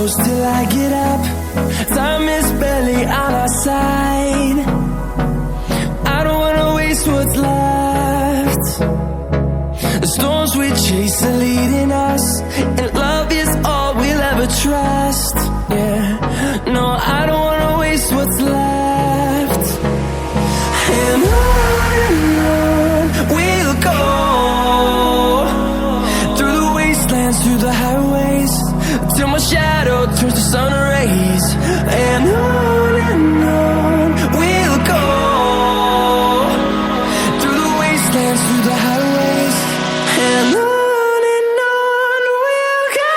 close till I get up. Time is barely on our side. I don't wanna waste what's left. The storms we chase are leading us, and love is all we'll ever trust. Yeah, no, I don't wanna waste what's left. And on we'll go, through the wastelands, through the highways, till my shadow turns to sun rays. And on we'll go, through the wastelands, through the highways, and on we'll go.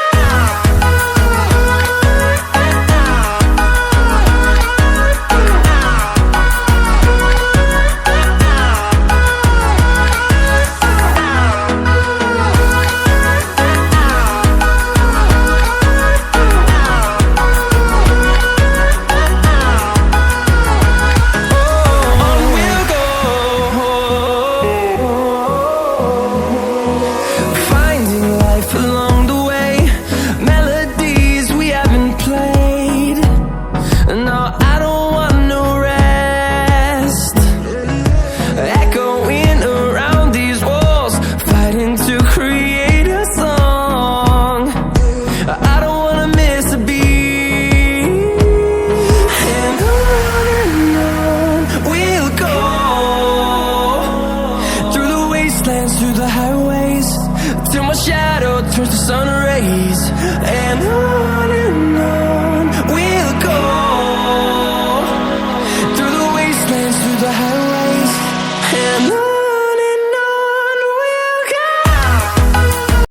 Along the way, melodies we haven't played. No, I don't want no rest. Echoing around these walls, fighting to create a song. I don't wanna miss a beat. And on we'll go, through the wastelands, through the highways, till my shadow turns to sun rays. And